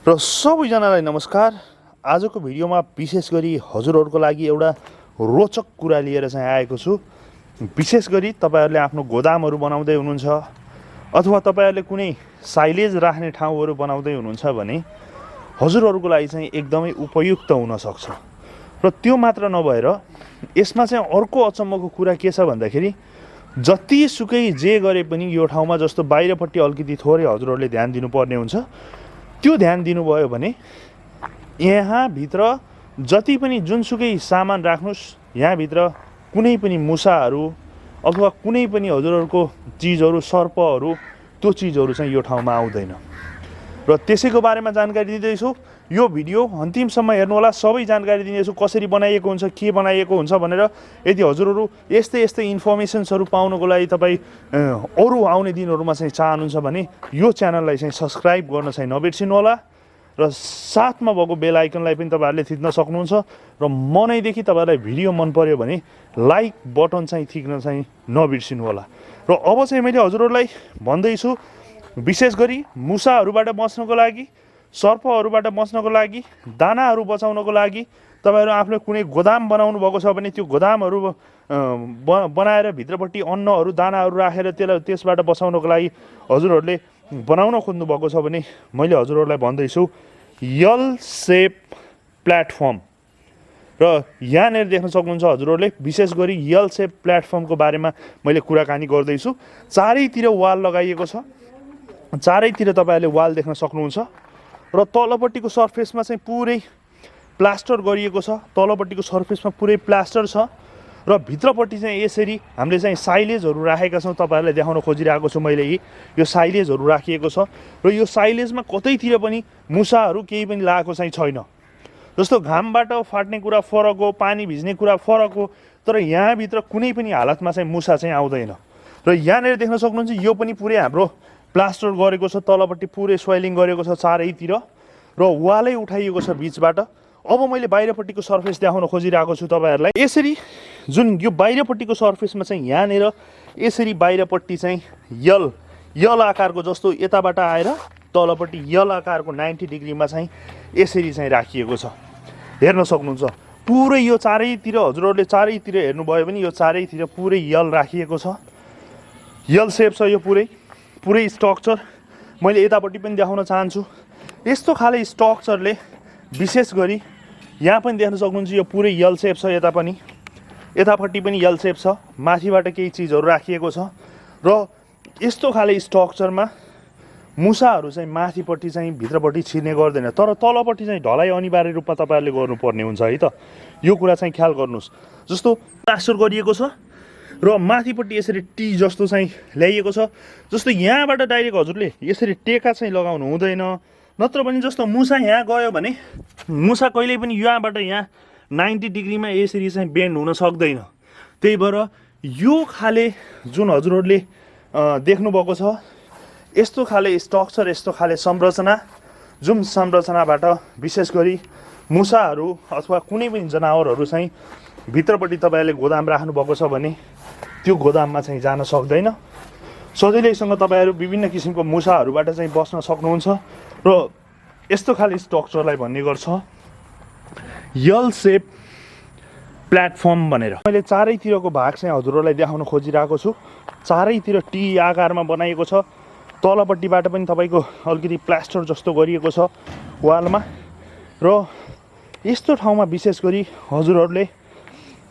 र सबैजनालाई नमस्कार। आजको भिडियोमा विशेष गरी हजुरहरूको लागि एउटा रोचक कुरा लिएर चाहिँ आएको छु। विशेष गरी तपाईहरुले आफ्नो गोदामहरू बनाउँदै हुनुहुन्छ अथवा तपाईहरुले कुनै साइलेज राख्ने ठाउँहरू बनाउँदै हुनुहुन्छ भने हजुरहरूको लागि चाहिँ एकदमै उपयुक्त हुन सक्छ। र त्यो मात्र नभएर यसमा चाहिँ अर्को अचम्मको कुरा के छ भन्दाखेरि जतिसुकै जे गरे पनि यो ठाउँमा जस्तो बाहिरपट्टि अलिकति थोरै हजुरहरूले ध्यान दिनुपर्ने हुन्छ। त्यो ध्यान दिनुभयो भने यहाँ भित्र जति पनि जुनसुकै सामान राख्नुस्, यहाँ भित्र कुनै पनि मुसाहरू अथवा कुनै पनि हजुरहरूको चीजहरू सर्पहरू त्यो चीजहरू चाहिँ यो ठाउँमा आउँदैन। र त्यसैको बारेमा जानकारी दिँदैछु। यो भिडियो अन्तिमसम्म हेर्नु होला। सबै जानकारी दिनेछु, कसरी बनाइएको हुन्छ, के बनाइएको हुन्छ भनेर। यदि हजुरहरू यस्तै इन्फर्मेसन्सहरू पाउनको लागि तपाईँ अरू आउने दिनहरूमा चाहिँ चाहनुहुन्छ भने यो च्यानललाई चाहिँ सब्सक्राइब गर्न चाहिँ नबिर्सिनु होला र साथमा भएको बेल आइकनलाई पनि तपाईहरुले थिच्न सक्नुहुन्छ। र मनैदेखि तपाईहरुलाई भिडियो मन पर्यो भने लाइक बटन चाहिँ थिच्न चाहिँ नबिर्सिनु होला। र अब चाहिँ मैले हजुरहरूलाई भन्दैछु, विशेष गरी मुसाहरूबाट बच्नको लागि, सर्पहरूबाट बच्नको लागि, दानाहरू बचाउनको लागि तपाईहरु आफ्नो कुनै गोदाम बनाउनु भएको छ भने त्यो गोदामहरू बनाएर भित्रपट्टि अन्नहरू दानाहरू राखेर त्यसबाट बचाउनको लागि हजुरहरूले बनाउन खोज्नु भएको छ भने मैले हजुरहरूलाई भन्दैछु यल सेप प्लेटफर्म। र यहाँनिर देख्न सक्नुहुन्छ हजुरहरूले विशेष गरी यल सेप प्लेटफर्मको बारेमा मैले कुराकानी गर्दैछु। चारैतिर वाल लगाइएको छ, चारैतिर तपाईहरुले वाल देख्न सक्नुहुन्छ। र तलपट्टिको सर्फेसमा चाहिँ पुरै प्लास्टर गरिएको छ, तलपट्टिको सर्फेसमा पुरै प्लास्टर छ। र भित्रपट्टि चाहिँ यसरी हामीले चाहिँ साइलेजहरू राखेका छौँ। तपाईहरुलाई देखाउन खोजिरहेको छु मैले यो साइलेजहरू राखिएको छ। र यो साइलेजमा कतैतिर पनि मुसाहरू केही पनि लागेको चाहिँ छैन। जस्तो घामबाट फाट्ने कुरा फरक हो, पानी भिज्ने कुरा फरक हो, तर यहाँभित्र कुनै पनि हालतमा चाहिँ मुसा चाहिँ आउँदैन। र यहाँनिर देख्न सक्नुहुन्छ यो पनि पुरै हाम्रो प्लास्टर गरेको छ, तलपट्टि पुरै सोइलिङ गरेको छ चारैतिर र वालै उठाइएको छ बिचबाट। अब मैले बाहिरपट्टिको सर्फेस देखाउन खोजिरहेको छु तपाईहरुलाई। यसरी जुन यो बाहिरपट्टिको सर्फेसमा चाहिँ यहाँनिर यसरी बाहिरपट्टि चाहिँ यल आकारको जस्तो यताबाट आएर तलपट्टि यल आकारको 90 डिग्रीमा चाहिँ यसरी चाहिँ राखिएको छ। हेर्न सक्नुहुन्छ पुरै यो चारैतिर हजुरहरूले चारैतिर हेर्नुभयो भने यो चारैतिर पुरै यल राखिएको छ। यल सेप छ यो पुरै स्ट्रक्चर। मैले यतापट्टि पनि देखाउन चाहन्छु। यस्तो खाले स्ट्रक्चरले विशेष गरी यहाँ पनि देख्न सक्नुहुन्छ यो पुरै यल सेप छ। यता पनि यतापट्टि पनि यल सेप छ, माथिबाट केही चिजहरू राखिएको छ। र यस्तो खाले स्ट्रक्चरमा मुसाहरू चाहिँ माथिपट्टि चाहिँ भित्रपट्टि छिर्ने गर्दैन। तर तलपट्टि चाहिँ ढलाइ अनिवार्य रूपमा तपाईहरुले गर्नुपर्ने हुन्छ है त। यो कुरा चाहिँ ख्याल गर्नुस्। जस्तो प्लास्टर गरिएको छ र माथिपट्टि यसरी टी जस्तो चाहिँ ल्याइएको छ। जस्तो यहाँबाट डाइरेक्ट हजुरले यसरी टेका चाहिँ लगाउनु हुँदैन। नत्र पनि जस्तो मुसा यहाँ गयो भने मुसा कहिल्यै पनि यहाँबाट यहाँ 90 डिग्रीमा यसरी चाहिँ बेन्ड हुन सक्दैन। त्यही भएर यो खाले जुन हजुरहरूले देख्नुभएको छ यस्तो खाले स्ट्रक्चर, यस्तो खाले संरचना, जुन संरचनाबाट विशेष गरी मुसाहरू अथवा कुनै पनि जनावरहरू चाहिँ भित्रपट्टि तपाईहरुले गोदाम राख्नुभएको छ भने त्यो गोदाममा चाहिँ जान सक्दैन। सजिलैसँग तपाईहरु विभिन्न किसिमको मुसाहरूबाट चाहिँ बस्न सक्नुहुन्छ। र यस्तो खाले स्ट्रक्चरलाई भन्ने गर्छ यल सेप प्लेटफर्म भनेर। मैले चारैतिरको भाग चाहिँ हजुरहरूलाई देखाउन खोजिरहेको छु। चारैतिर टी आकारमा बनाइएको छ। तलपट्टिबाट पनि तपाईको अलिकति प्लास्टर जस्तो गरिएको छ वालमा। र यस्तो ठाउँमा विशेष गरी हजुरहरूले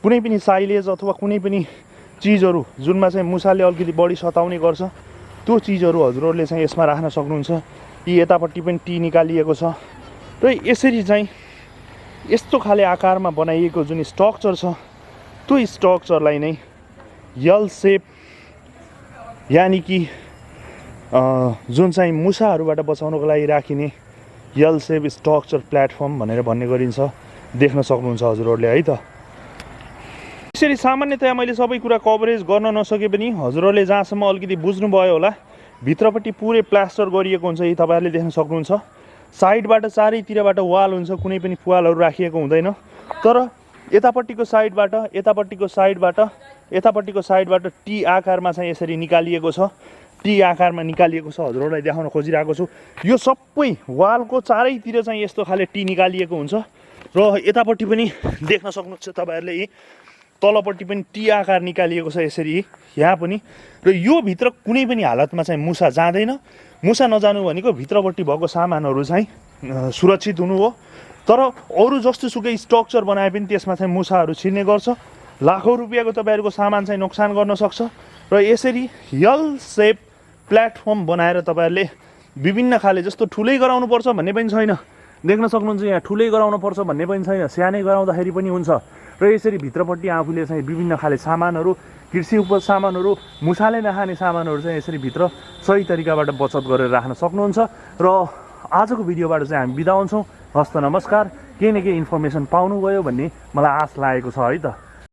कुनै पनि साइलेज अथवा कुनै पनि चिजहरू जुनमा चाहिँ मुसाले अलिकति बढी सताउने गर्छ त्यो चिजहरू हजुरहरूले चाहिँ यसमा राख्न सक्नुहुन्छ। यी यतापट्टि पनि टी निकालिएको छ। र यसरी चाहिँ यस्तो खाले आकारमा बनाइएको जुन स्ट्रक्चर छ त्यो स्ट्रक्चरलाई नै यल सेप यानि कि जुन चाहिँ मुसाहरूबाट बचाउनको लागि राखिने यल सेप स्ट्रक्चर प्लेटफर्म भनेर भन्ने गरिन्छ। देख्न सक्नुहुन्छ हजुरहरूले है त। यसरी सामान्यतया मैले सबै कुरा कभरेज गर्न नसके पनि हजुरहरूले जहाँसम्म अलिकति बुझ्नुभयो होला भित्रपट्टि पुरै प्लास्टर गरिएको हुन्छ। यी तपाईहरुले देख्न सक्नुहुन्छ। साइडबाट चारैतिरबाट वाल हुन्छ, कुनै पनि पुवालहरू राखिएको हुँदैन। तर यतापट्टिको साइडबाट टी आकारमा चाहिँ यसरी निकालिएको छ। टी आकारमा निकालिएको छ, हजुरहरूलाई देखाउन खोजिरहेको छु। यो सबै वालको चारैतिर चाहिँ यस्तो खाले टी निकालिएको हुन्छ र यतापट्टि पनि देख्न सक्नुहुन्छ तपाईँहरूले यी तलपट्टि पनि टी आकार निकालिएको छ यसरी यहाँ पनि। र यो भित्र कुनै पनि हालतमा चाहिँ मुसा जाँदैन। मुसा नजानु भनेको भित्रपट्टि भएको सामानहरू चाहिँ सुरक्षित हुनु हो। तर अरू जस्तोसुकै स्ट्रक्चर बनाए पनि त्यसमा चाहिँ मुसाहरू छिर्ने गर्छ। लाखौँ रुपियाँको तपाईँहरूको सामान चाहिँ नोक्सान गर्न सक्छ। र यसरी यल सेप प्लेटफर्म बनाएर तपाईँहरूले विभिन्न खाले जस्तो ठुलै गराउनुपर्छ भन्ने पनि छैन, देख्न सक्नुहुन्छ यहाँ ठुलै गराउनुपर्छ भन्ने पनि छैन, सानै गराउँदाखेरि पनि हुन्छ। र यसरी भित्रपट्टि आफूले चाहिँ विभिन्न खाले सामानहरू, कृषि उपज सामानहरू, मुसाले नखाने सामानहरू चाहिँ यसरी भित्र सही तरिकाबाट बचत गरेर राख्न सक्नुहुन्छ। र आजको भिडियोबाट चाहिँ हामी बिदा हुन्छौँ। हस्त नमस्कार। केही न केही इन्फर्मेसन पाउनुभयो भन्ने मलाई आश लागेको छ है त।